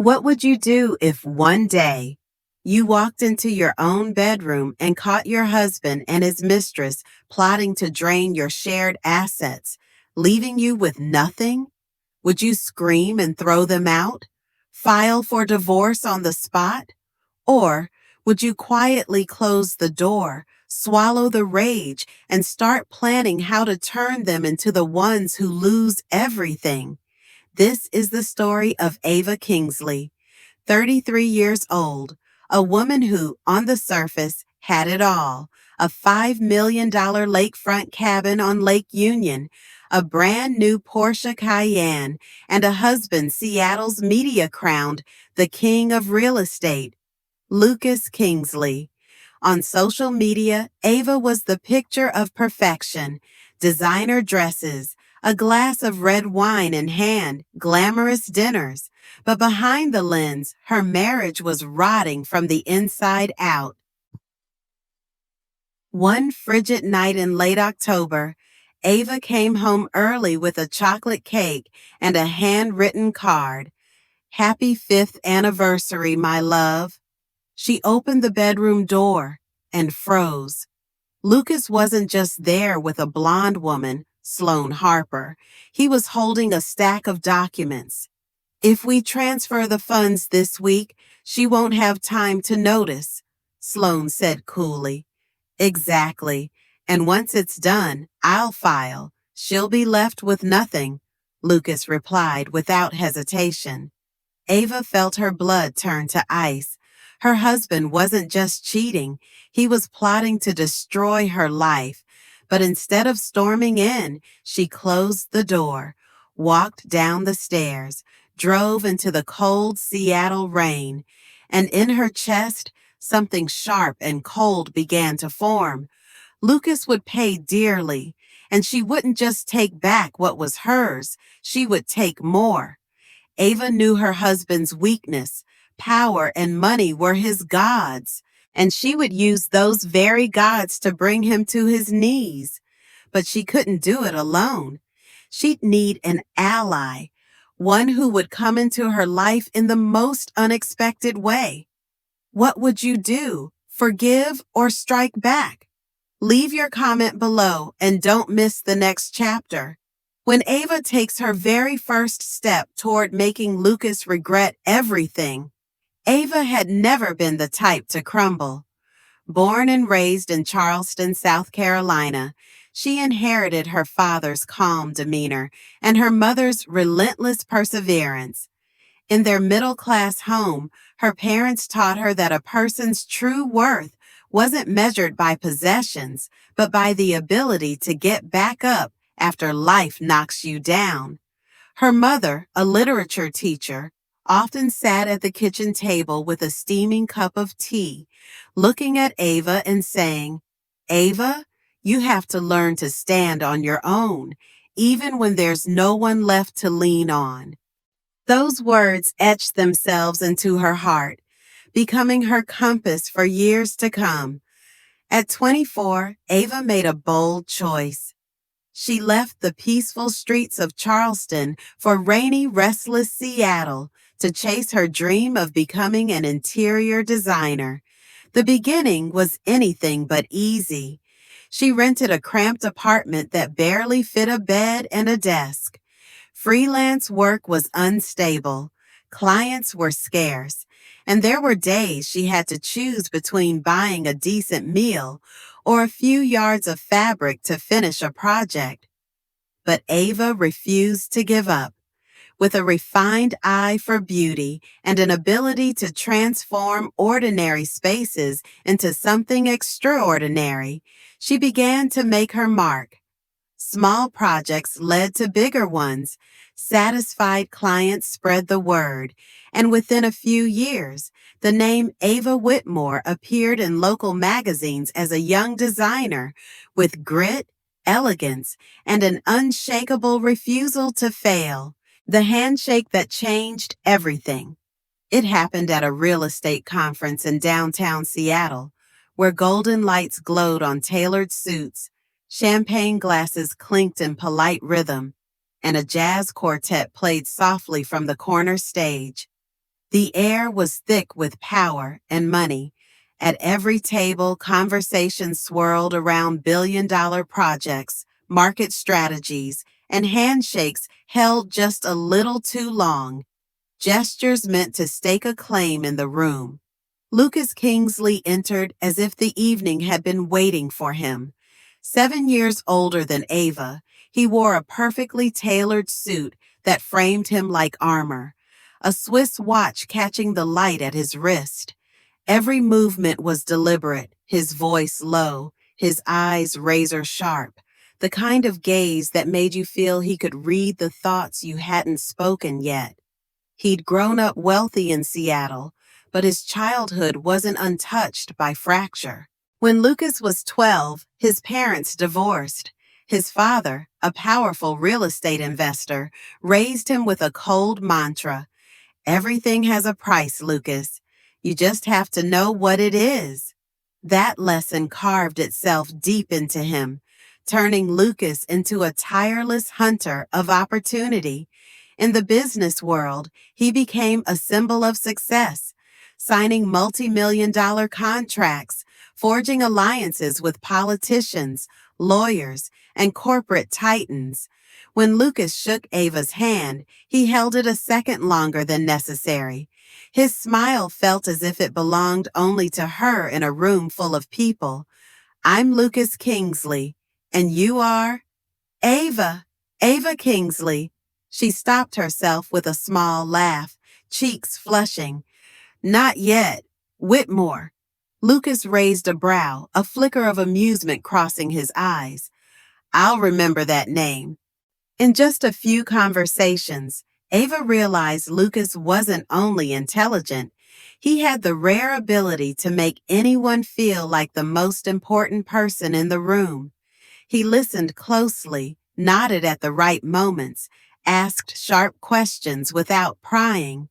What would you do if one day you walked into your own bedroom and caught your husband and his mistress plotting to drain your shared assets, leaving you with nothing? Would you scream and throw them out? File for divorce on the spot? Or would you quietly close the door, swallow the rage, and start planning how to turn them into the ones who lose everything? This is the story of Ava Kingsley, 33 years old, a woman who, on the surface, had it all: a $5 million lakefront cabin on Lake Union, a brand new Porsche Cayenne, and a husband Seattle's media crowned the king of real estate, Lucas Kingsley. On social media, Ava was the picture of perfection: designer dresses, a glass of red wine in hand, glamorous dinners. But behind the lens, her marriage was rotting from the inside out. One frigid night in late October, Ava came home early with a chocolate cake and a handwritten card. "Happy 5th anniversary, my love." She opened the bedroom door and froze. Lucas wasn't just there with a blonde woman, Sloane Harper. He was holding a stack of documents. "If we transfer the funds this week, she won't have time to notice," Sloane said coolly. "Exactly. And once it's done, I'll file. She'll be left with nothing," Lucas replied without hesitation. Ava felt her blood turn to ice. Her husband wasn't just cheating, he was plotting to destroy her life. But instead of storming in, she closed the door, walked down the stairs, drove into the cold Seattle rain, and in her chest, something sharp and cold began to form. Lucas would pay dearly, and she wouldn't just take back what was hers, she would take more. Ava knew her husband's weakness. Power and money were his gods, and she would use those very gods to bring him to his knees. But she couldn't do it alone. She'd need an ally, one who would come into her life in the most unexpected way. What would you do? Forgive or strike back? Leave your comment below and don't miss the next chapter. When Ava takes her very first step toward making Lucas regret everything, Ava had never been the type to crumble. Born and raised in Charleston, South Carolina, she inherited her father's calm demeanor and her mother's relentless perseverance. In their middle-class home, her parents taught her that a person's true worth wasn't measured by possessions, but by the ability to get back up after life knocks you down. Her mother, a literature teacher, often sat at the kitchen table with a steaming cup of tea, looking at Ava and saying, "Ava, you have to learn to stand on your own, even when there's no one left to lean on." Those words etched themselves into her heart, becoming her compass for years to come. At 24, Ava made a bold choice. She left the peaceful streets of Charleston for rainy, restless Seattle to chase her dream of becoming an interior designer. The beginning was anything but easy. She rented a cramped apartment that barely fit a bed and a desk. Freelance work was unstable, clients were scarce, and there were days she had to choose between buying a decent meal or a few yards of fabric to finish a project. But Ava refused to give up. With a refined eye for beauty and an ability to transform ordinary spaces into something extraordinary, she began to make her mark. Small projects led to bigger ones. Satisfied clients spread the word, and within a few years, the name Ava Whitmore appeared in local magazines as a young designer with grit, elegance, and an unshakable refusal to fail. The handshake that changed everything. It happened at a real estate conference in downtown Seattle, where golden lights glowed on tailored suits, champagne glasses clinked in polite rhythm, and a jazz quartet played softly from the corner stage. The air was thick with power and money. At every table, conversations swirled around billion-dollar projects, market strategies, and handshakes held just a little too long. Gestures meant to stake a claim in the room. Lucas Kingsley entered as if the evening had been waiting for him. 7 years older than Ava, he wore a perfectly tailored suit that framed him like armor, a Swiss watch catching the light at his wrist. Every movement was deliberate, his voice low, his eyes razor sharp, the kind of gaze that made you feel he could read the thoughts you hadn't spoken yet. He'd grown up wealthy in Seattle, but his childhood wasn't untouched by fracture. When Lucas was 12, his parents divorced. His father, a powerful real estate investor, raised him with a cold mantra: "Everything has a price, Lucas. You just have to know what it is." That lesson carved itself deep into him, turning Lucas into a tireless hunter of opportunity. In the business world, he became a symbol of success, signing multi-million-dollar contracts, forging alliances with politicians, lawyers, and corporate titans. When Lucas shook Ava's hand, he held it a second longer than necessary. His smile felt as if it belonged only to her in a room full of people. "I'm Lucas Kingsley, and you are—" Ava Kingsley." She stopped herself with a small laugh, cheeks flushing. "Not yet. Whitmore." Lucas raised a brow, a flicker of amusement crossing his eyes. "I'll remember that name." In just a few conversations, Ava realized Lucas wasn't only intelligent, he had the rare ability to make anyone feel like the most important person in the room. He listened closely, nodded at the right moments, asked sharp questions without prying.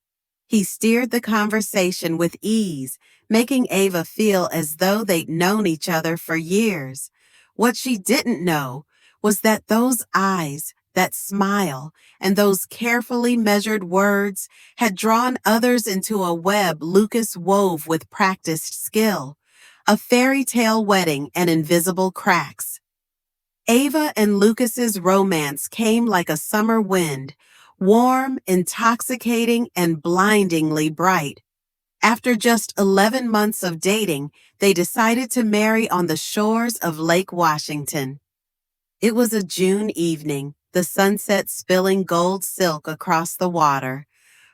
He steered the conversation with ease, making Ava feel as though they'd known each other for years. What she didn't know was that those eyes, that smile, and those carefully measured words had drawn others into a web Lucas wove with practiced skill, a fairy tale wedding and invisible cracks. Ava and Lucas's romance came like a summer wind, warm, intoxicating, and blindingly bright. After just 11 months of dating, they decided to marry on the shores of Lake Washington. It was a June evening, the sunset spilling gold silk across the water.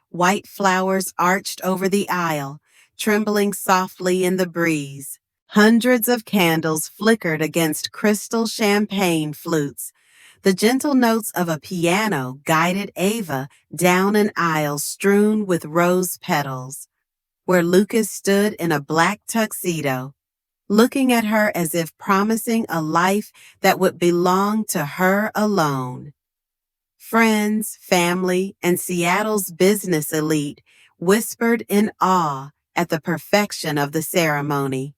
White flowers arched over the aisle, trembling softly in the breeze. Hundreds of candles flickered against crystal champagne flutes. The gentle notes of a piano guided Ava down an aisle strewn with rose petals, where Lucas stood in a black tuxedo, looking at her as if promising a life that would belong to her alone. Friends, family, and Seattle's business elite whispered in awe at the perfection of the ceremony,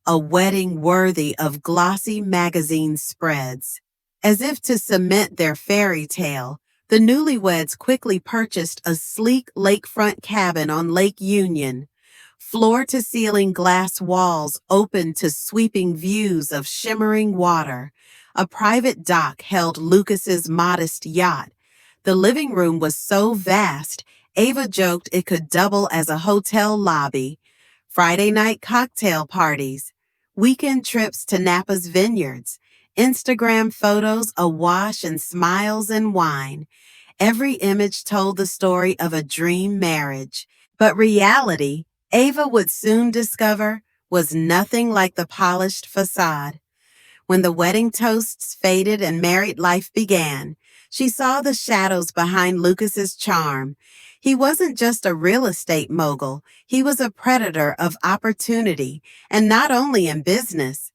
a wedding worthy of glossy magazine spreads. As if to cement their fairy tale, the newlyweds quickly purchased a sleek lakefront cabin on Lake Union. Floor-to-ceiling glass walls opened to sweeping views of shimmering water. A private dock held Lucas's modest yacht. The living room was so vast, Ava joked it could double as a hotel lobby. Friday night cocktail parties, weekend trips to Napa's vineyards, Instagram photos awash in smiles and wine. Every image told the story of a dream marriage. But reality, Ava would soon discover, was nothing like the polished facade. When the wedding toasts faded and married life began, she saw the shadows behind Lucas's charm. He wasn't just a real estate mogul, he was a predator of opportunity, and not only in business.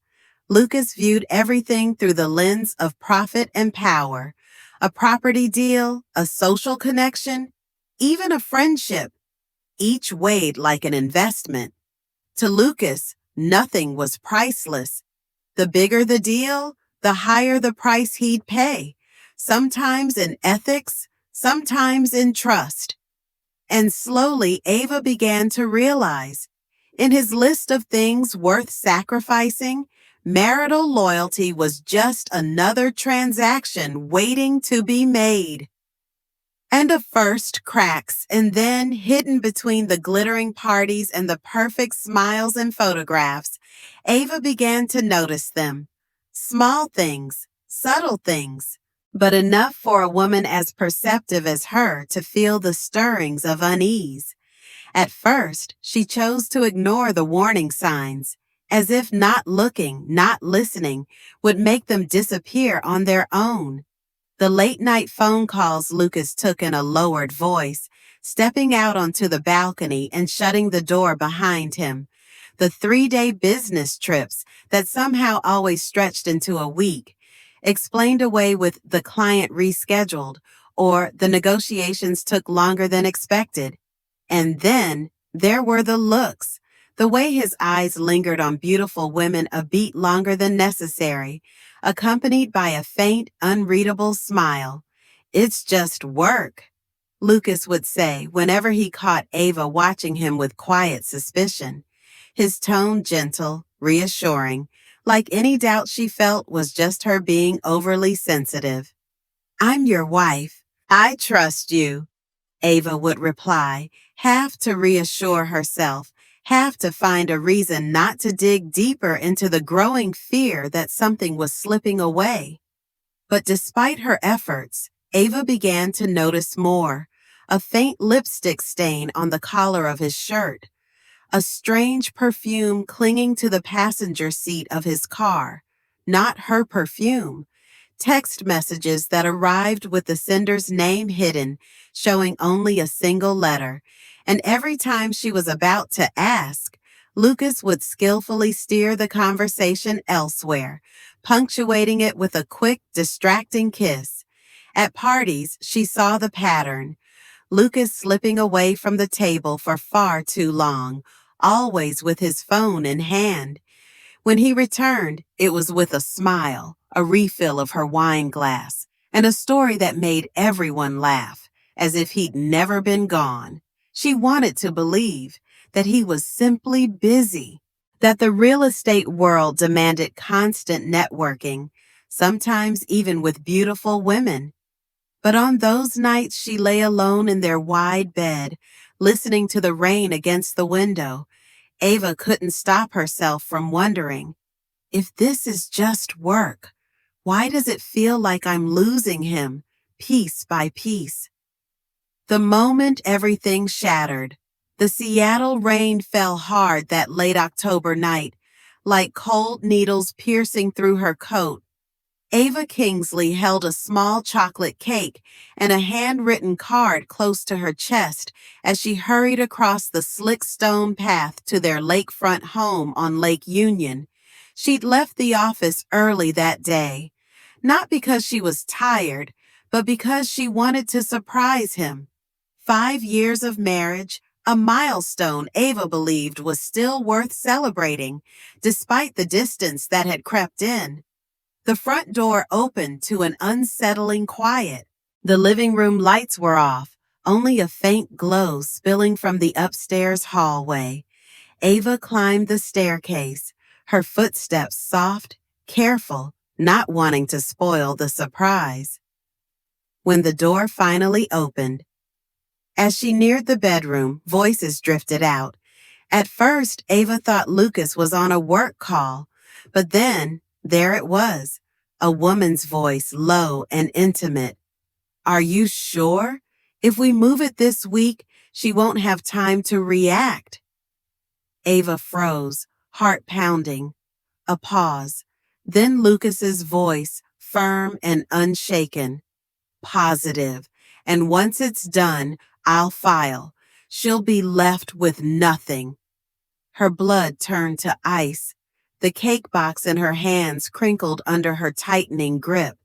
Lucas viewed everything through the lens of profit and power. A property deal, a social connection, even a friendship, each weighed like an investment. To Lucas, nothing was priceless. The bigger the deal, the higher the price he'd pay, sometimes in ethics, sometimes in trust. And slowly, Ava began to realize, in his list of things worth sacrificing, marital loyalty was just another transaction waiting to be made. And a first cracks, and then, hidden between the glittering parties and the perfect smiles and photographs, Ava began to notice them. Small things, subtle things, but enough for a woman as perceptive as her to feel the stirrings of unease. At first, she chose to ignore the warning signs, as if not looking, not listening, would make them disappear on their own. The late-night phone calls Lucas took in a lowered voice, stepping out onto the balcony and shutting the door behind him. The 3-day business trips that somehow always stretched into a week, explained away with the client rescheduled, or the negotiations took longer than expected. And then there were the looks, the way his eyes lingered on beautiful women a beat longer than necessary, accompanied by a faint, unreadable smile. "It's just work," Lucas would say whenever he caught Ava watching him with quiet suspicion, his tone gentle, reassuring, like any doubt she felt was just her being overly sensitive. "I'm your wife. I trust you," Ava would reply, half to reassure herself, half to find a reason not to dig deeper into the growing fear that something was slipping away. But despite her efforts, Ava began to notice more: a faint lipstick stain on the collar of his shirt, a strange perfume clinging to the passenger seat of his car, not her perfume, text messages that arrived with the sender's name hidden, showing only a single letter, and every time she was about to ask, Lucas would skillfully steer the conversation elsewhere, punctuating it with a quick, distracting kiss. At parties, she saw the pattern: Lucas slipping away from the table for far too long, always with his phone in hand. When he returned, it was with a smile, a refill of her wine glass, and a story that made everyone laugh, as if he'd never been gone. She wanted to believe that he was simply busy, that the real estate world demanded constant networking, sometimes even with beautiful women. But on those nights she lay alone in their wide bed, listening to the rain against the window, Ava couldn't stop herself from wondering, if this is just work, why does it feel like I'm losing him, piece by piece? The moment everything shattered, the Seattle rain fell hard that late October night, like cold needles piercing through her coat. Ava Kingsley held a small chocolate cake and a handwritten card close to her chest as she hurried across the slick stone path to their lakefront home on Lake Union. She'd left the office early that day, not because she was tired, but because she wanted to surprise him. 5 years of marriage, a milestone Ava believed was still worth celebrating, despite the distance that had crept in. The front door opened to an unsettling quiet. The living room lights were off, only a faint glow spilling from the upstairs hallway. Ava climbed the staircase, her footsteps soft, careful, not wanting to spoil the surprise. When the door finally opened, as she neared the bedroom, voices drifted out. At first, Ava thought Lucas was on a work call, but then there it was, a woman's voice, low and intimate. "Are you sure? If we move it this week, she won't have time to react." Ava froze, heart pounding. A pause. Then Lucas's voice, firm and unshaken. "Positive. And once it's done, I'll file. She'll be left with nothing." Her blood turned to ice. The cake box in her hands crinkled under her tightening grip.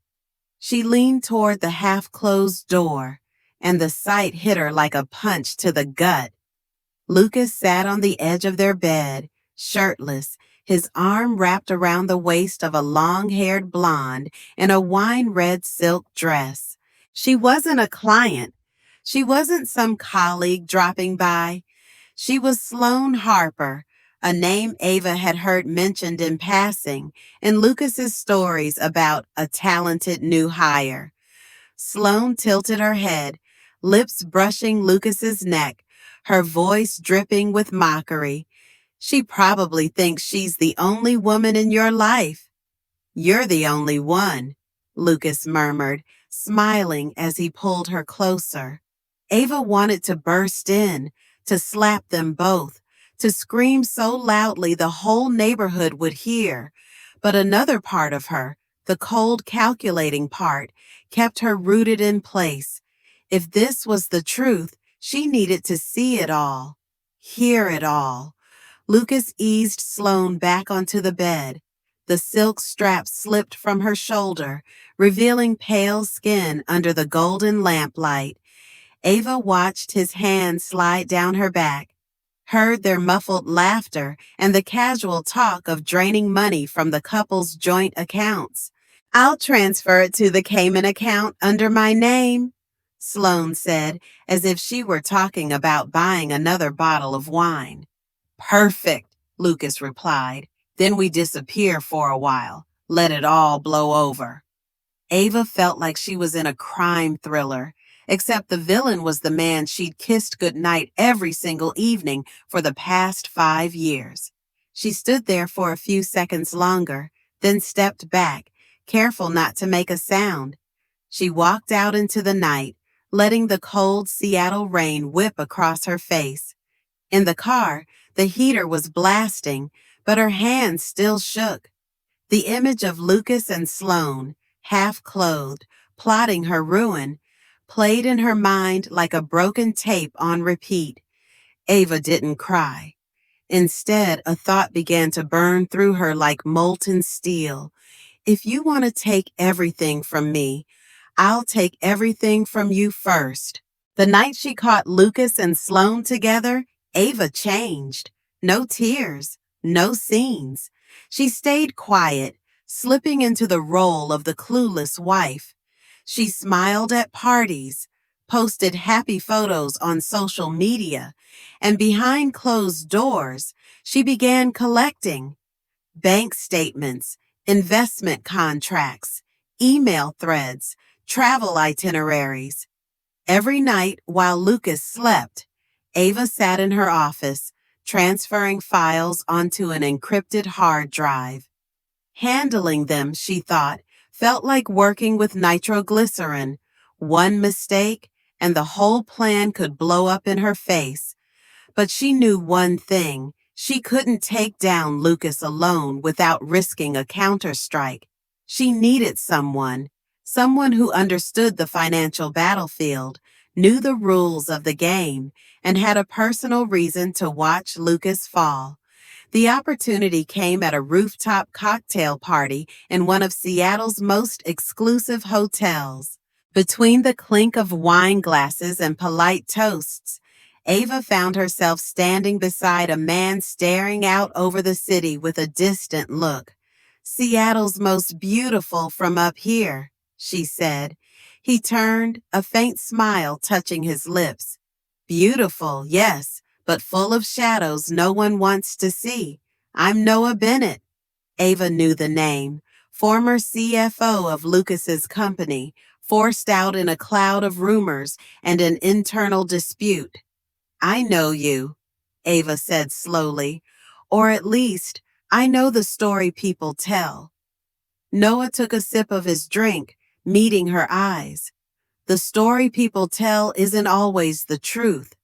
She leaned toward the half-closed door, and the sight hit her like a punch to the gut. Lucas sat on the edge of their bed, shirtless, his arm wrapped around the waist of a long-haired blonde in a wine-red silk dress. She wasn't a client. She wasn't some colleague dropping by. She was Sloane Harper, a name Ava had heard mentioned in passing in Lucas's stories about a talented new hire. Sloane tilted her head, lips brushing Lucas's neck, her voice dripping with mockery. She probably thinks she's the only woman in your life. You're the only one, Lucas murmured, smiling as he pulled her closer. Ava wanted to burst in, to slap them both, to scream so loudly the whole neighborhood would hear. But another part of her, the cold calculating part, kept her rooted in place. If this was the truth, she needed to see it all, hear it all. Lucas eased Sloane back onto the bed. The silk strap slipped from her shoulder, revealing pale skin under the golden lamplight. Ava watched his hand slide down her back, heard their muffled laughter and the casual talk of draining money from the couple's joint accounts. I'll transfer it to the Cayman account under my name, Sloane said, as if she were talking about buying another bottle of wine. Perfect, Lucas replied. Then we disappear for a while. Let it all blow over. Ava felt like she was in a crime thriller, except the villain was the man she'd kissed goodnight every single evening for the past 5 years. She stood there for a few seconds longer, then stepped back, careful not to make a sound. She walked out into the night, letting the cold Seattle rain whip across her face. In the car, the heater was blasting, but her hands still shook. The image of Lucas and Sloane, half-clothed, plotting her ruin, played in her mind like a broken tape on repeat. Ava didn't cry. Instead, a thought began to burn through her like molten steel. If you want to take everything from me, I'll take everything from you first. The night she caught Lucas and Sloane together, Ava changed. No tears, no scenes. She stayed quiet, slipping into the role of the clueless wife. She smiled at parties, posted happy photos on social media, and behind closed doors, she began collecting bank statements, investment contracts, email threads, travel itineraries. Every night while Lucas slept, Ava sat in her office, transferring files onto an encrypted hard drive. Handling them, she thought, felt like working with nitroglycerin. One mistake, and the whole plan could blow up in her face. But she knew one thing. She couldn't take down Lucas alone without risking a counterstrike. She needed someone who understood the financial battlefield, knew the rules of the game, and had a personal reason to watch Lucas fall. The opportunity came at a rooftop cocktail party in one of Seattle's most exclusive hotels. Between the clink of wine glasses and polite toasts, Ava found herself standing beside a man staring out over the city with a distant look. Seattle's most beautiful from up here, she said. He turned, a faint smile touching his lips. Beautiful, yes, but full of shadows no one wants to see. I'm Noah Bennett. Ava knew the name, former CFO of Lucas's company, forced out in a cloud of rumors and an internal dispute. I know you, Ava said slowly, or at least, I know the story people tell. Noah took a sip of his drink, meeting her eyes. The story people tell isn't always the truth,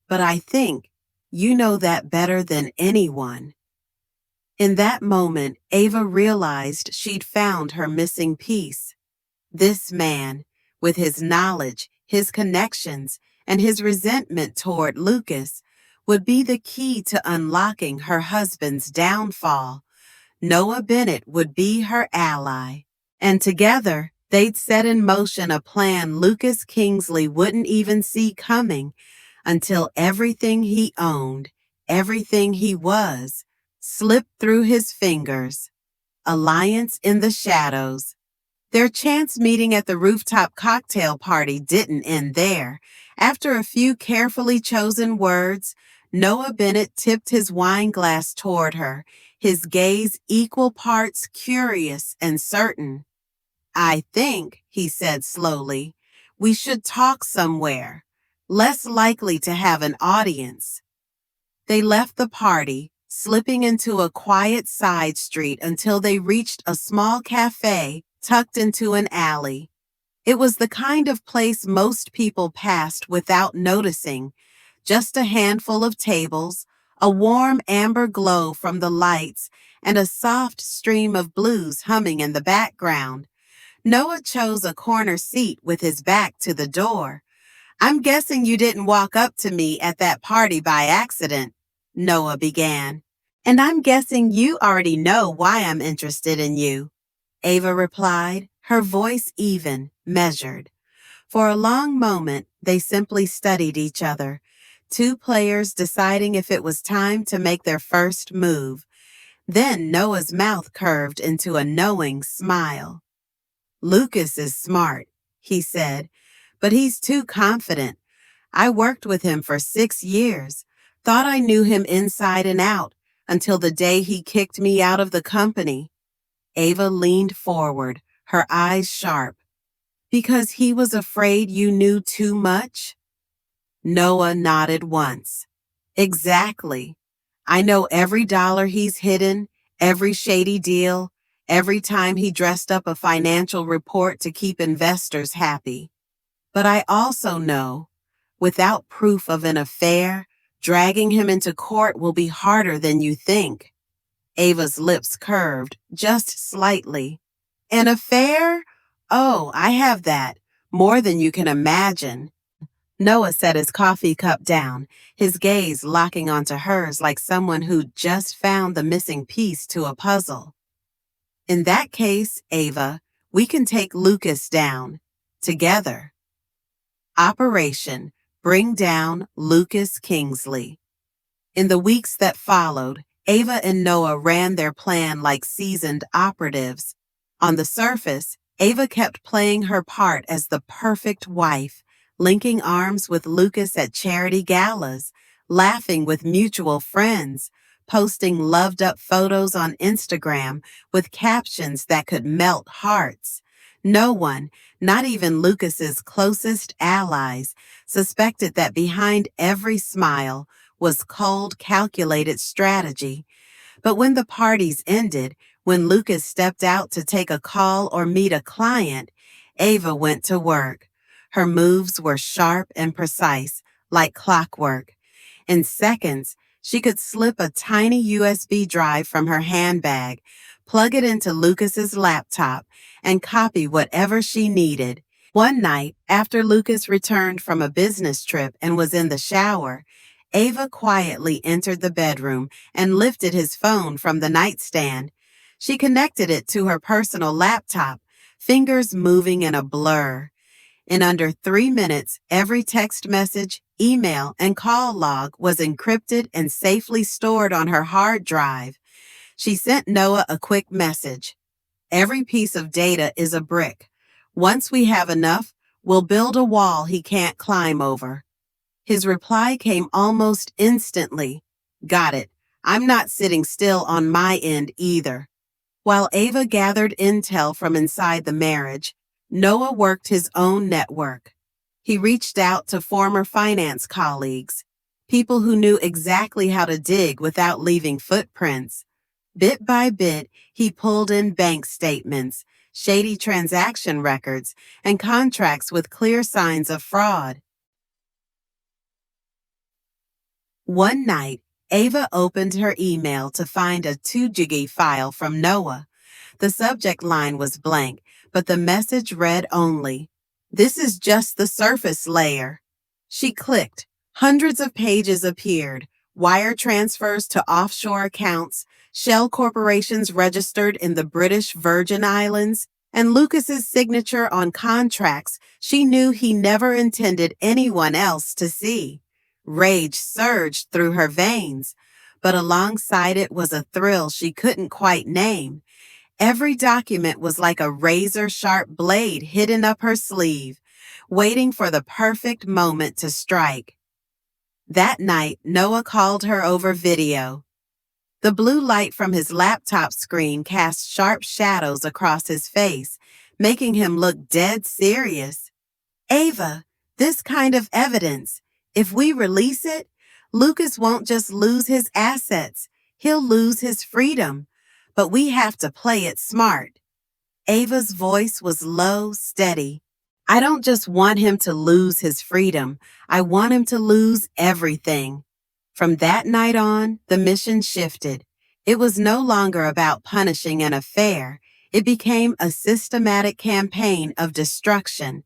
but I think you know that better than anyone. In that moment, Ava realized she'd found her missing piece. This man, with his knowledge, his connections, and his resentment toward Lucas, would be the key to unlocking her husband's downfall. Noah Bennett would be her ally. And together, they'd set in motion a plan Lucas Kingsley wouldn't even see coming until everything he owned, everything he was, slipped through his fingers. Alliance in the shadows. Their chance meeting at the rooftop cocktail party didn't end there. After a few carefully chosen words, Noah Bennett tipped his wine glass toward her, his gaze equal parts curious and certain. "I think," he said slowly, "we should talk somewhere, less likely to have an audience." They left the party, slipping into a quiet side street until they reached a small cafe tucked into an alley. It was the kind of place most people passed without noticing, just a handful of tables, a warm amber glow from the lights, and a soft stream of blues humming in the background. Noah chose a corner seat with his back to the door. "I'm guessing you didn't walk up to me at that party by accident," Noah began. "And I'm guessing you already know why I'm interested in you," Ava replied, her voice even, measured. For a long moment, they simply studied each other, two players deciding if it was time to make their first move. Then Noah's mouth curved into a knowing smile. "Lucas is smart," he said, "but he's too confident. I worked with him for 6 years, thought I knew him inside and out, until the day he kicked me out of the company." Ava leaned forward, her eyes sharp. "Because he was afraid you knew too much?" Noah nodded once. "Exactly. I know every dollar he's hidden, every shady deal, every time he dressed up a financial report to keep investors happy. But I also know, without proof of an affair, dragging him into court will be harder than you think." Ava's lips curved, just slightly. "An affair? Oh, I have that. More than you can imagine." Noah set his coffee cup down, his gaze locking onto hers like someone who'd just found the missing piece to a puzzle. "In that case, Ava, we can take Lucas down. Together." Operation Bring Down Lucas Kingsley. In the weeks that followed, Ava and Noah ran their plan like seasoned operatives. On the surface, Ava kept playing her part as the perfect wife, linking arms with Lucas at charity galas, laughing with mutual friends, posting loved-up photos on Instagram with captions that could melt hearts. No one, not even Lucas's closest allies, suspected that behind every smile was cold, calculated strategy. But when the parties ended, when Lucas stepped out to take a call or meet a client, Ava went to work. Her moves were sharp and precise, like clockwork. In seconds, she could slip a tiny USB drive from her handbag, plug it into Lucas's laptop, and copy whatever she needed. One night, after Lucas returned from a business trip and was in the shower, Ava quietly entered the bedroom and lifted his phone from the nightstand. She connected it to her personal laptop, fingers moving in a blur. In under 3 minutes, every text message, email, and call log was encrypted and safely stored on her hard drive. She sent Noah a quick message. "Every piece of data is a brick. Once we have enough, we'll build a wall he can't climb over." His reply came almost instantly. "Got it. I'm not sitting still on my end either." While Ava gathered intel from inside the marriage, Noah worked his own network. He reached out to former finance colleagues, people who knew exactly how to dig without leaving footprints. Bit by bit, he pulled in bank statements, shady transaction records, and contracts with clear signs of fraud. One night, Ava opened her email to find a 2 GB file from Noah. The subject line was blank, but the message read only, "This is just the surface layer." She clicked. Hundreds of pages appeared, wire transfers to offshore accounts, shell corporations registered in the British Virgin Islands, and Lucas's signature on contracts she knew he never intended anyone else to see. Rage surged through her veins, but alongside it was a thrill she couldn't quite name. Every document was like a razor-sharp blade hidden up her sleeve. waiting for the perfect moment to strike. That night, Noah called her over video. The blue light from his laptop screen cast sharp shadows across his face, making him look dead serious. Ava, this kind of evidence, if we release it, Lucas won't just lose his assets, he'll lose his freedom. But we have to play it smart. Ava's voice was low, steady. I don't just want him to lose his freedom, I want him to lose everything. From that night on, the mission shifted. It was no longer about punishing an affair. It became a systematic campaign of destruction,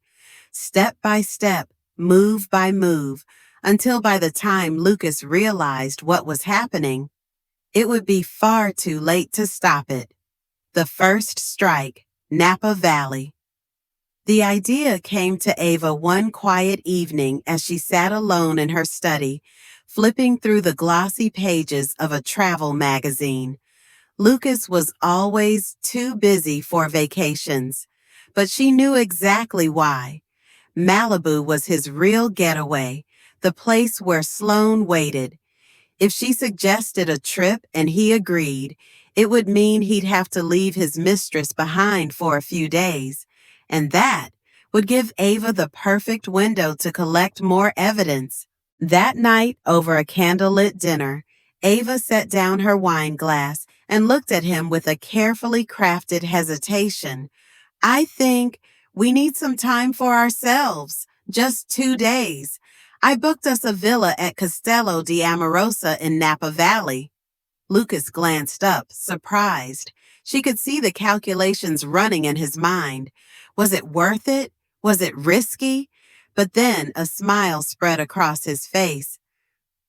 step by step, move by move, until by the time Lucas realized what was happening, it would be far too late to stop it. The first strike, Napa Valley. The idea came to Ava one quiet evening as she sat alone in her study, flipping through the glossy pages of a travel magazine. Lucas was always too busy for vacations, but she knew exactly why. Malibu was his real getaway, the place where Sloan waited. If she suggested a trip and he agreed, it would mean he'd have to leave his mistress behind for a few days, and that would give Ava the perfect window to collect more evidence. That night, over a candlelit dinner, Ava set down her wine glass and looked at him with a carefully crafted hesitation. I think we need some time for ourselves, just 2 days. I booked us a villa at Castello di Amorosa in Napa Valley. Lucas glanced up, surprised. She could see the calculations running in his mind. Was it worth it? Was it risky? But then a smile spread across his face.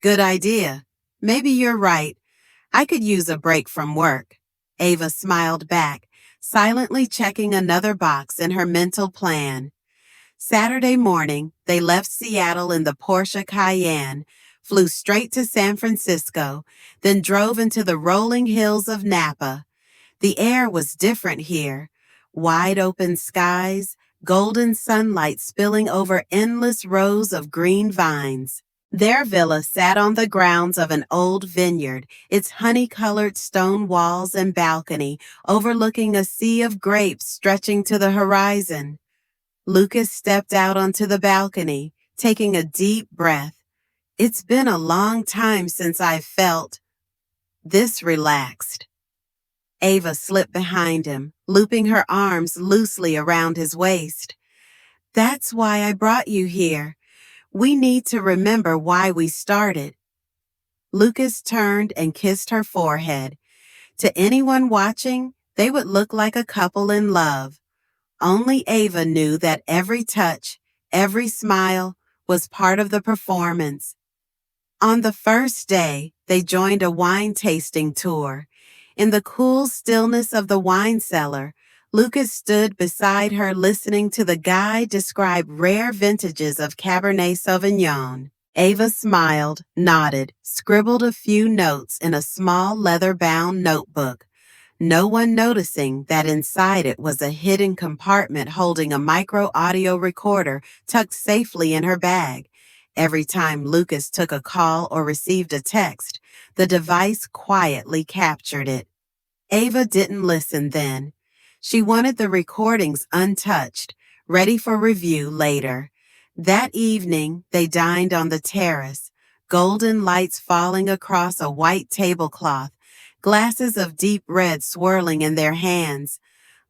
Good idea. Maybe you're right. I could use a break from work. Ava smiled back, silently checking another box in her mental plan. Saturday morning, they left Seattle in the Porsche Cayenne, flew straight to San Francisco, then drove into the rolling hills of Napa. The air was different here. Wide open skies, golden sunlight spilling over endless rows of green vines. Their villa sat on the grounds of an old vineyard, its honey-colored stone walls and balcony overlooking a sea of grapes stretching to the horizon. Lucas stepped out onto the balcony, taking a deep breath. It's been a long time since I've felt this relaxed. Ava slipped behind him, looping her arms loosely around his waist. That's why I brought you here. We need to remember why we started. Lucas turned and kissed her forehead. To anyone watching, they would look like a couple in love. Only Ava knew that every touch, every smile was part of the performance. On the first day, they joined a wine tasting tour. In the cool stillness of the wine cellar, Lucas stood beside her listening to the guide describe rare vintages of Cabernet Sauvignon. Ava smiled, nodded, scribbled a few notes in a small leather-bound notebook, no one noticing that inside it was a hidden compartment holding a micro-audio recorder tucked safely in her bag. Every time Lucas took a call or received a text, the device quietly captured it. Ava didn't listen then. She wanted the recordings untouched, ready for review later. That evening, they dined on the terrace, golden lights falling across a white tablecloth, glasses of deep red swirling in their hands.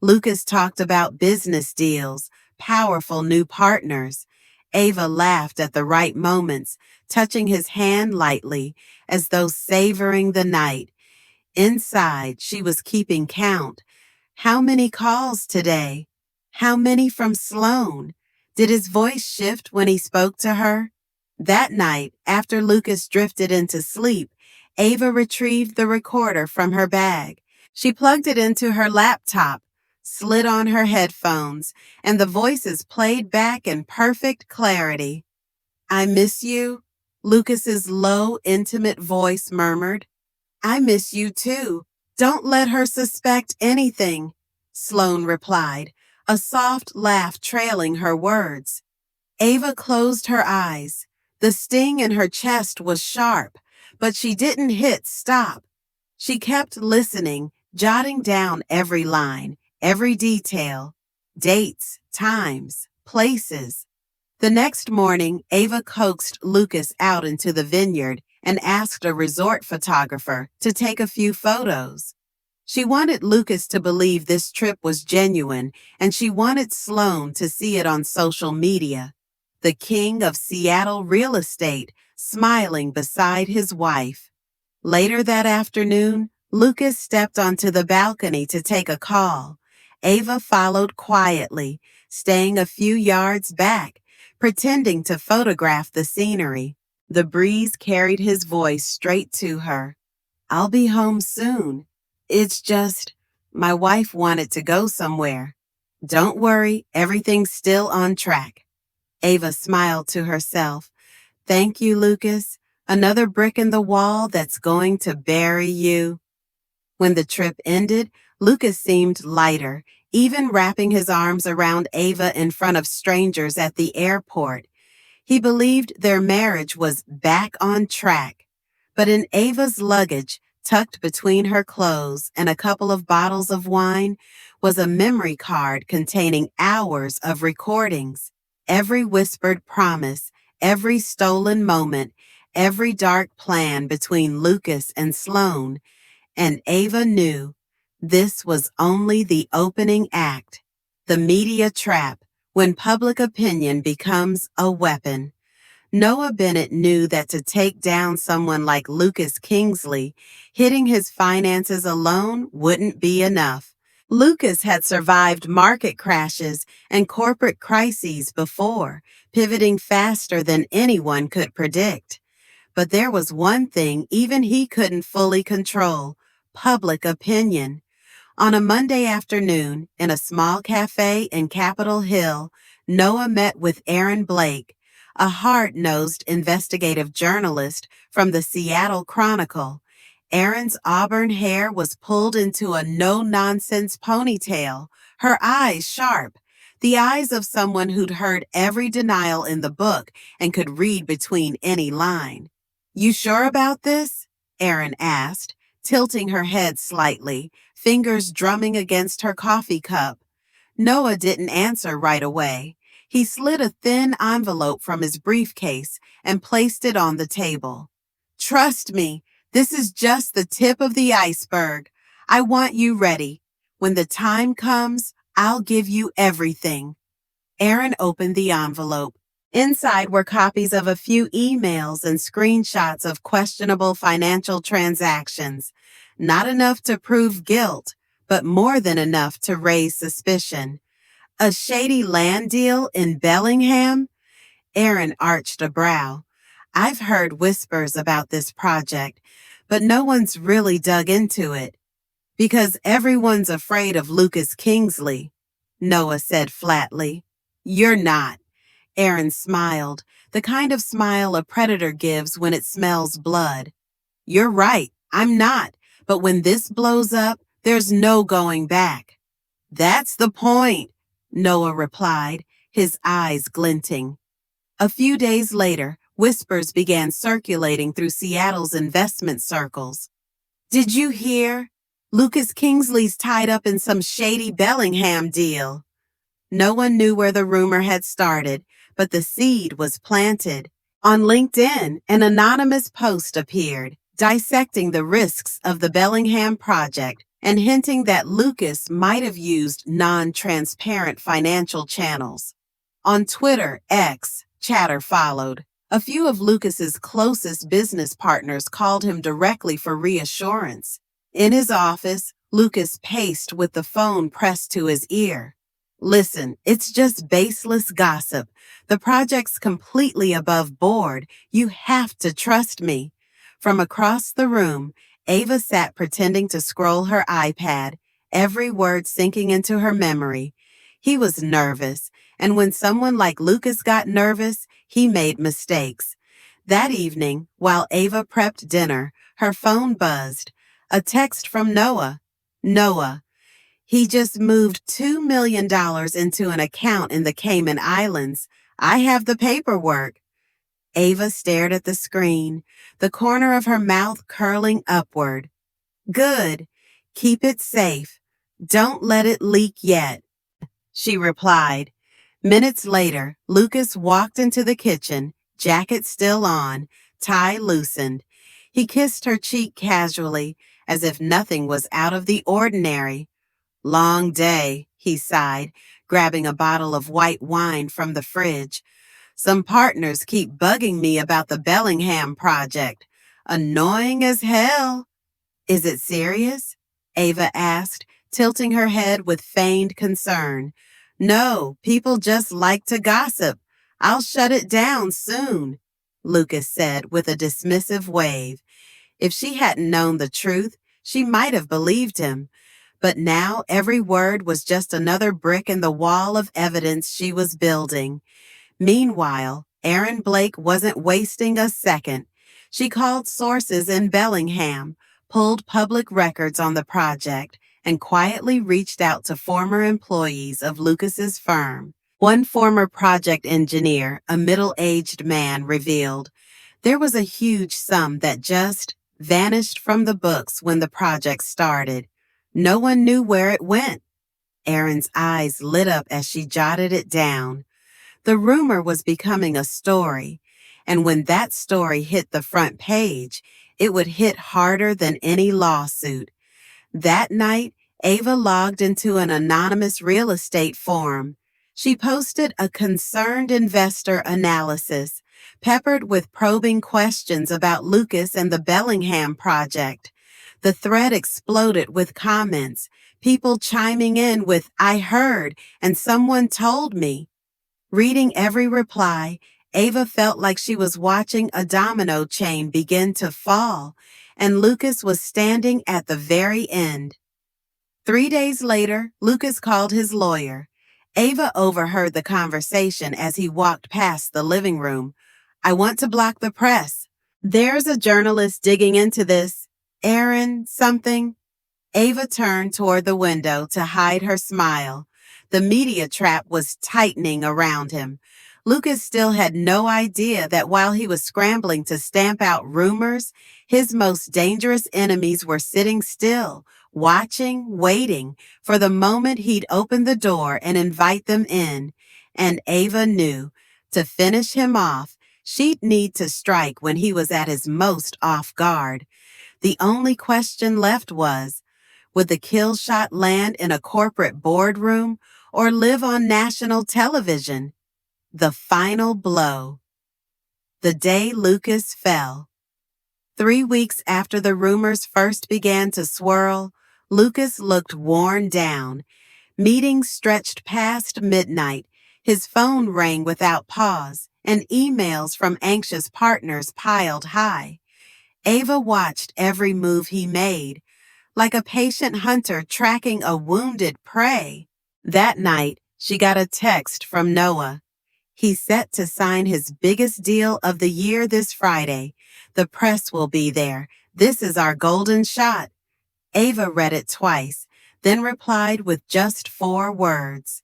Lucas talked about business deals, powerful new partners. Ava laughed at the right moments, touching his hand lightly, as though savoring the night. Inside, she was keeping count. How many calls today? How many from Sloan? Did his voice shift when he spoke to her? That night, after Lucas drifted into sleep, Ava retrieved the recorder from her bag. She plugged it into her laptop, slid on her headphones, and the voices played back in perfect clarity. I miss you, Lucas's low, intimate voice murmured. I miss you too. Don't let her suspect anything, Sloan replied, a soft laugh trailing her words. Ava closed her eyes. The sting in her chest was sharp, but she didn't hit stop. She kept listening, jotting down every line, every detail, dates, times, places. The next morning, Ava coaxed Lucas out into the vineyard and asked a resort photographer to take a few photos. She wanted Lucas to believe this trip was genuine, and she wanted Sloan to see it on social media. The king of Seattle real estate, smiling beside his wife. Later that afternoon, Lucas stepped onto the balcony to take a call. Ava followed quietly, staying a few yards back, pretending to photograph the scenery. The breeze carried his voice straight to her. "I'll be home soon. It's just, my wife wanted to go somewhere. Don't worry, everything's still on track." Ava smiled to herself. "Thank you, Lucas. Another brick in the wall that's going to bury you." When the trip ended, Lucas seemed lighter, even wrapping his arms around Ava in front of strangers at the airport. He believed their marriage was back on track. But in Ava's luggage, tucked between her clothes and a couple of bottles of wine, was a memory card containing hours of recordings. Every whispered promise, every stolen moment, every dark plan between Lucas and Sloan. And Ava knew this was only the opening act. The media trap, when public opinion becomes a weapon. Noah Bennett knew that to take down someone like Lucas Kingsley, hitting his finances alone wouldn't be enough. Lucas had survived market crashes and corporate crises before, pivoting faster than anyone could predict. But there was one thing even he couldn't fully control: public opinion. On a Monday afternoon, in a small cafe in Capitol Hill, Noah met with Aaron Blake, a hard-nosed investigative journalist from the Seattle Chronicle. Aaron's auburn hair was pulled into a no-nonsense ponytail, her eyes sharp, the eyes of someone who'd heard every denial in the book and could read between any line. "You sure about this?" Aaron asked, tilting her head slightly, fingers drumming against her coffee cup. Noah didn't answer right away. He slid a thin envelope from his briefcase and placed it on the table. "Trust me, this is just the tip of the iceberg. I want you ready. When the time comes, I'll give you everything." Aaron opened the envelope. Inside were copies of a few emails and screenshots of questionable financial transactions. Not enough to prove guilt, but more than enough to raise suspicion. "A shady land deal in Bellingham?" Aaron arched a brow. "I've heard whispers about this project, but no one's really dug into it. Because everyone's afraid of Lucas Kingsley," Noah said flatly. "You're not." Aaron smiled, the kind of smile a predator gives when it smells blood. "You're right, I'm not. But when this blows up, there's no going back." "That's the point," Noah replied, his eyes glinting. A few days later, whispers began circulating through Seattle's investment circles. "Did you hear? Lucas Kingsley's tied up in some shady Bellingham deal." No one knew where the rumor had started, but the seed was planted. On LinkedIn, an anonymous post appeared, dissecting the risks of the Bellingham project and hinting that Lucas might have used non-transparent financial channels. On Twitter, X, chatter followed. A few of Lucas's closest business partners called him directly for reassurance. In his office, Lucas paced with the phone pressed to his ear. "Listen, it's just baseless gossip. The project's completely above board. You have to trust me." From across the room, Ava sat pretending to scroll her iPad, every word sinking into her memory. He was nervous, and when someone like Lucas got nervous, he made mistakes. That evening, while Ava prepped dinner, her phone buzzed. A text from Noah. "Noah, he just moved $2 million into an account in the Cayman Islands. I have the paperwork. Ava stared at the screen, the corner of her mouth curling upward. Good. Keep it safe. Don't let it leak yet, she replied. Minutes later, Lucas walked into the kitchen, jacket still on, tie loosened. He kissed her cheek casually, as if nothing was out of the ordinary. Long day, he sighed, grabbing a bottle of white wine from the fridge. Some partners keep bugging me about the Bellingham project. Annoying as hell. Is it serious? Ava asked, tilting her head with feigned concern. No, people just like to gossip. I'll shut it down soon, Lucas said with a dismissive wave. If she hadn't known the truth, she might have believed him. But now every word was just another brick in the wall of evidence she was building. Meanwhile, Erin Blake wasn't wasting a second. She called sources in Bellingham, pulled public records on the project, and quietly reached out to former employees of Lucas's firm. One former project engineer, a middle-aged man, revealed there was a huge sum that just vanished from the books when the project started. No one knew where it went. Erin's eyes lit up as she jotted it down. The rumor was becoming a story, and when that story hit the front page, it would hit harder than any lawsuit. That night, Ava logged into an anonymous real estate forum. She posted a concerned investor analysis, peppered with probing questions about Lucas and the Bellingham project. The thread exploded with comments, people chiming in with, "I heard," and "someone told me." Reading every reply, Ava felt like she was watching a domino chain begin to fall, and Lucas was standing at the very end. 3 days later, Lucas called his lawyer. Ava overheard the conversation as he walked past the living room. "I want to block the press. There's a journalist digging into this. Erin, something." Ava turned toward the window to hide her smile. The media trap was tightening around him. Lucas still had no idea that while he was scrambling to stamp out rumors, his most dangerous enemies were sitting still, watching, waiting for the moment he'd open the door and invite them in. And Ava knew, to finish him off, she'd need to strike when he was at his most off guard. The only question left was, would the kill shot land in a corporate boardroom or live on national television? The final blow. The day Lucas fell. 3 weeks after the rumors first began to swirl, Lucas looked worn down. Meetings stretched past midnight. His phone rang without pause, and emails from anxious partners piled high. Ava watched every move he made, like a patient hunter tracking a wounded prey. That night, she got a text from Noah. He's set to sign his biggest deal of the year this Friday. The press will be there. This is our golden shot. Ava read it twice, then replied with just 4 words.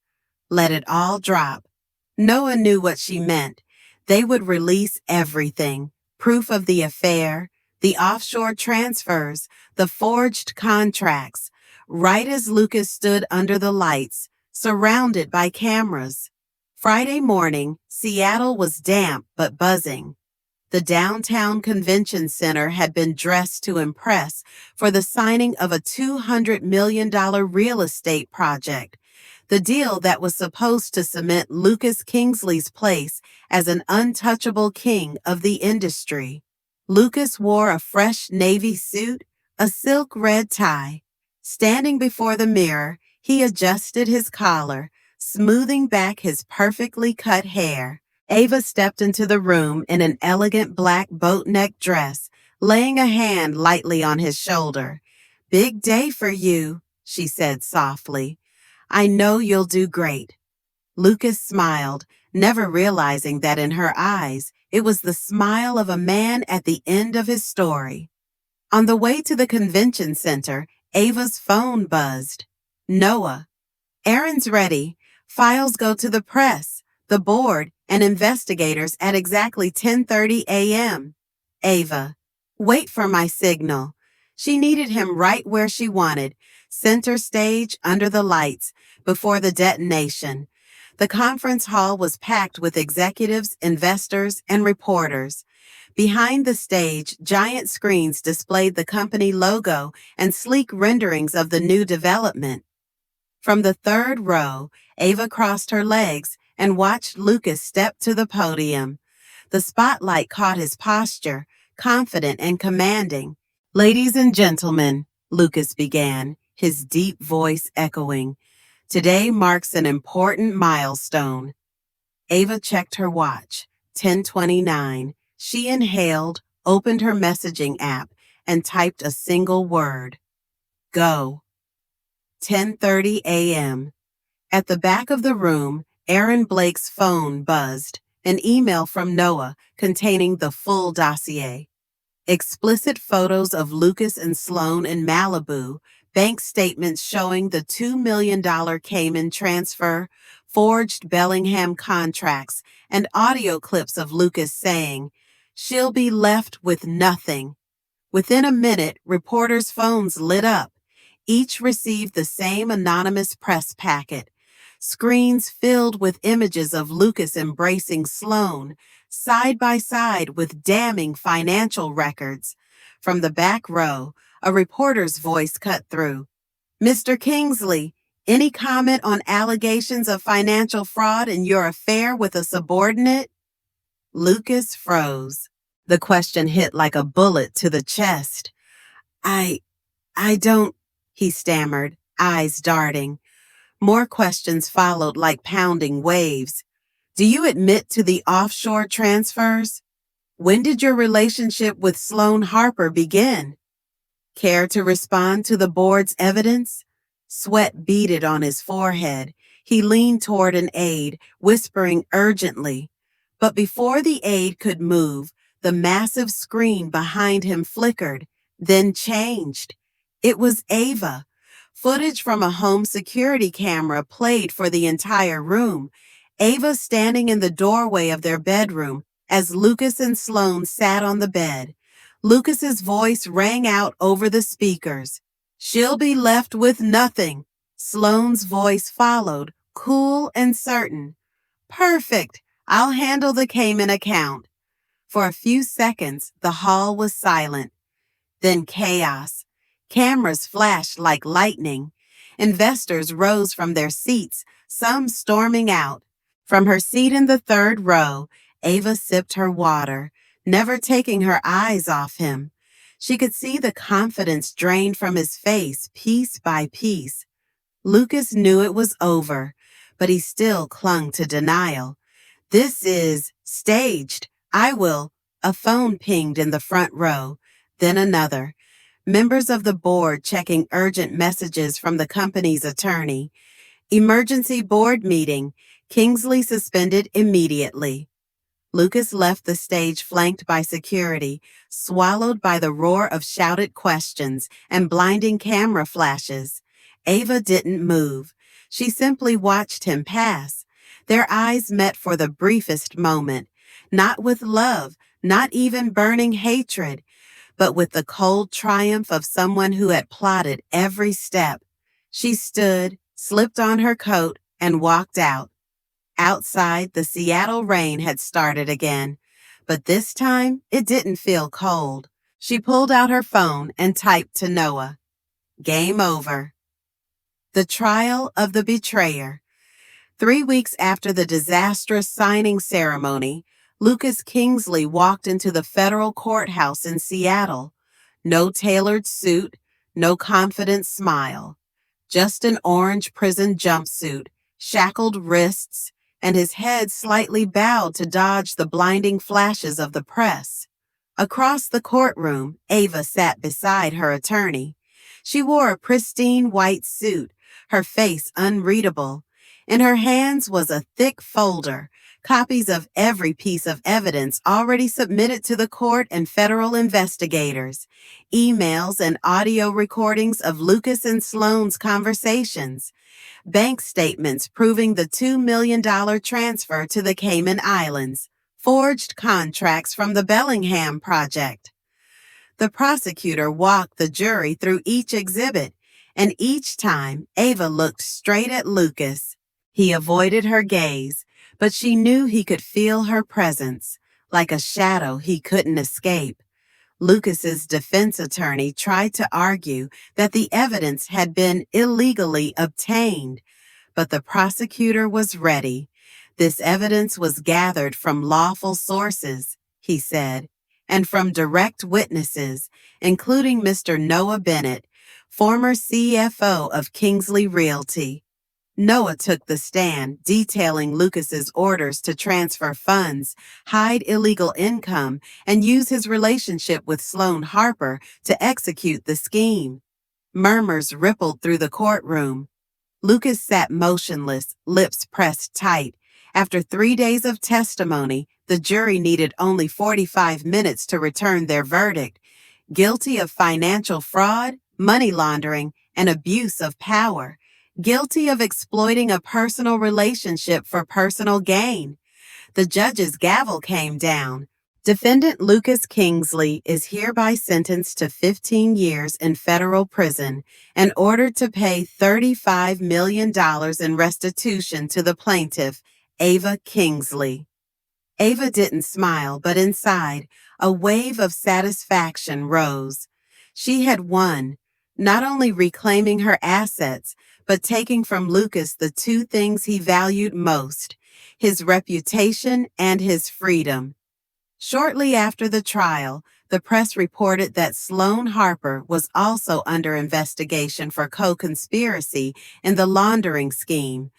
Let it all drop. Noah knew what she meant. They would release everything. Proof of the affair, the offshore transfers, the forged contracts, right as Lucas stood under the lights, surrounded by cameras. Friday morning, Seattle was damp but buzzing. The downtown convention center had been dressed to impress for the signing of a $200 million real estate project, the deal that was supposed to cement Lucas Kingsley's place as an untouchable king of the industry. Lucas wore a fresh navy suit, a silk red tie. Standing before the mirror, he adjusted his collar, smoothing back his perfectly cut hair. Ava stepped into the room in an elegant black boat-neck dress, laying a hand lightly on his shoulder. "Big day for you," she said softly. "I know you'll do great." Lucas smiled, never realizing that in her eyes, it was the smile of a man at the end of his story. On the way to the convention center, Ava's phone buzzed. Noah. "Erin's ready. Files go to the press, the board, and investigators at exactly 10:30 a.m. Ava, wait for my signal. She needed him right where she wanted, center stage under the lights, before the detonation. The conference hall was packed with executives, investors, and reporters. Behind the stage, giant screens displayed the company logo and sleek renderings of the new development. From the third row, Ava crossed her legs and watched Lucas step to the podium. The spotlight caught his posture, confident and commanding. "Ladies and gentlemen," Lucas began, his deep voice echoing, "today marks an important milestone." Ava checked her watch. 10:29. She inhaled, opened her messaging app, and typed a single word. Go. 10:30 a.m. At the back of the room, Aaron Blake's phone buzzed, an email from Noah containing the full dossier. Explicit photos of Lucas and Sloan in Malibu, bank statements showing the $2 million Cayman transfer, forged Bellingham contracts, and audio clips of Lucas saying, "She'll be left with nothing." Within a minute, reporters' phones lit up. Each received the same anonymous press packet. Screens filled with images of Lucas embracing Sloan, side by side with damning financial records. From the back row, a reporter's voice cut through. "Mr. Kingsley, any comment on allegations of financial fraud in your affair with a subordinate?" Lucas froze. The question hit like a bullet to the chest. I don't, he stammered, eyes darting. More questions followed like pounding waves. "Do you admit to the offshore transfers? When did your relationship with Sloan Harper begin? Care to respond to the board's evidence?" Sweat beaded on his forehead. He leaned toward an aide, whispering urgently. But before the aide could move, the massive screen behind him flickered, then changed. It was Ava. Footage from a home security camera played for the entire room. Ava standing in the doorway of their bedroom as Lucas and Sloan sat on the bed. Lucas's voice rang out over the speakers. "She'll be left with nothing." Sloan's voice followed, cool and certain. "Perfect. I'll handle the Cayman account." For a few seconds, the hall was silent. Then chaos. Cameras flashed like lightning. Investors rose from their seats, some storming out. From her seat in the third row, Ava sipped her water, never taking her eyes off him. She could see the confidence drain from his face piece by piece. Lucas knew it was over, but he still clung to denial. "This is staged. I will." A phone pinged in the front row, then another. Members of the board checking urgent messages from the company's attorney. "Emergency board meeting. Kingsley suspended immediately." Lucas left the stage flanked by security, swallowed by the roar of shouted questions and blinding camera flashes. Ava didn't move. She simply watched him pass. Their eyes met for the briefest moment, not with love, not even burning hatred, but with the cold triumph of someone who had plotted every step. She stood, slipped on her coat, and walked out. Outside, the Seattle rain had started again, but this time it didn't feel cold. She pulled out her phone and typed to Noah. Game over. The trial of the betrayer. 3 weeks after the disastrous signing ceremony, Lucas Kingsley walked into the federal courthouse in Seattle. No tailored suit, no confident smile. Just an orange prison jumpsuit, shackled wrists, and his head slightly bowed to dodge the blinding flashes of the press. Across the courtroom, Ava sat beside her attorney. She wore a pristine white suit, her face unreadable. In her hands was a thick folder copies of every piece of evidence already submitted to the court and federal investigators, emails and audio recordings of Lucas and Sloane's conversations, bank statements proving the $2 million transfer to the Cayman Islands, forged contracts from the Bellingham Project. The prosecutor walked the jury through each exhibit, and each time Ava looked straight at Lucas. He avoided her gaze, but she knew he could feel her presence, like a shadow he couldn't escape. Lucas's defense attorney tried to argue that the evidence had been illegally obtained, but the prosecutor was ready. This evidence was gathered from lawful sources, he said, and from direct witnesses, including Mr. Noah Bennett, former CFO of Kingsley Realty. Noah took the stand, detailing Lucas's orders to transfer funds, hide illegal income, and use his relationship with Sloane Harper to execute the scheme. Murmurs rippled through the courtroom. Lucas sat motionless, lips pressed tight. After 3 days of testimony, the jury needed only 45 minutes to return their verdict. Guilty of financial fraud, money laundering, and abuse of power. Guilty of exploiting a personal relationship for personal gain. The judge's gavel came down. Defendant Lucas Kingsley is hereby sentenced to 15 years in federal prison and ordered to pay $35 million in restitution to the plaintiff, Ava Kingsley. Ava didn't smile, but inside, a wave of satisfaction rose. She had won, not only reclaiming her assets, but taking from Lucas the two things he valued most, his reputation and his freedom. Shortly after the trial, the press reported that Sloane Harper was also under investigation for co-conspiracy in the laundering scheme.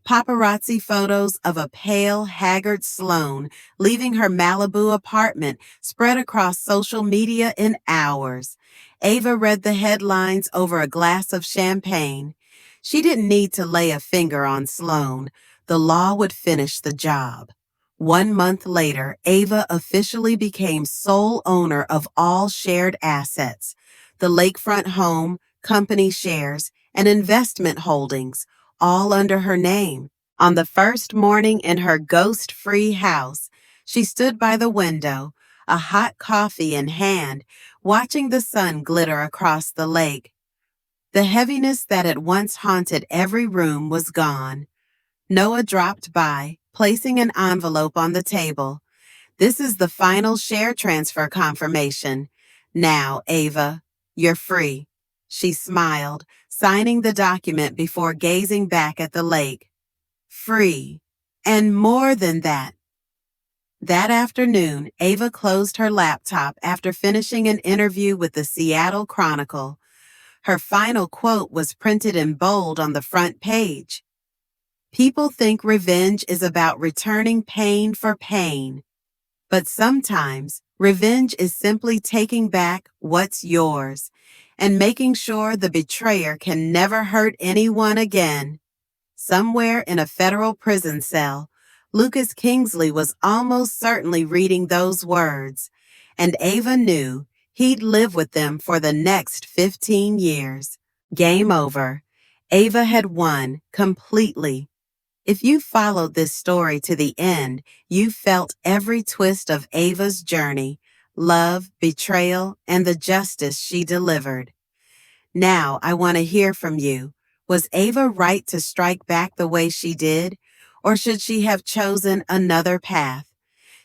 Paparazzi photos of a pale, haggard Sloane leaving her Malibu apartment spread across social media in hours. Ava read the headlines over a glass of champagne. She didn't need to lay a finger on Sloane. The law would finish the job. 1 month later, Ava officially became sole owner of all shared assets, the lakefront home, company shares, and investment holdings, all under her name. On the first morning in her ghost-free house, she stood by the window, a hot coffee in hand, watching the sun glitter across the lake. The heaviness that had once haunted every room was gone. Noah dropped by, placing an envelope on the table. "This is the final share transfer confirmation. Now, Ava, you're free." She smiled, signing the document before gazing back at the lake. Free. And more than that. That afternoon, Ava closed her laptop after finishing an interview with the Seattle Chronicle. Her final quote was printed in bold on the front page. "People think revenge is about returning pain for pain. But sometimes, revenge is simply taking back what's yours and making sure the betrayer can never hurt anyone again." Somewhere in a federal prison cell, Lucas Kingsley was almost certainly reading those words, and Ava knew he'd live with them for the next 15 years. Game over. Ava had won completely. If you followed this story to the end, you felt every twist of Ava's journey, love, betrayal, and the justice she delivered. Now I want to hear from you. Was Ava right to strike back the way she did, or should she have chosen another path?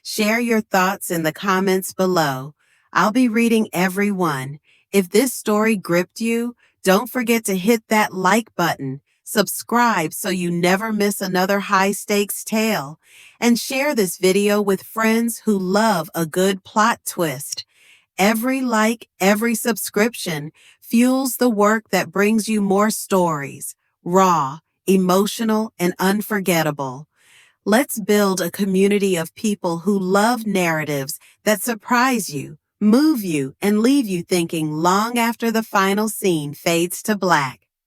Share your thoughts in the comments below. I'll be reading every one. If this story gripped you, don't forget to hit that like button, subscribe so you never miss another high-stakes tale, and share this video with friends who love a good plot twist. Every like, every subscription fuels the work that brings you more stories, raw, emotional, and unforgettable. Let's build a community of people who love narratives that surprise you, move you, and leave you thinking long after the final scene fades to black.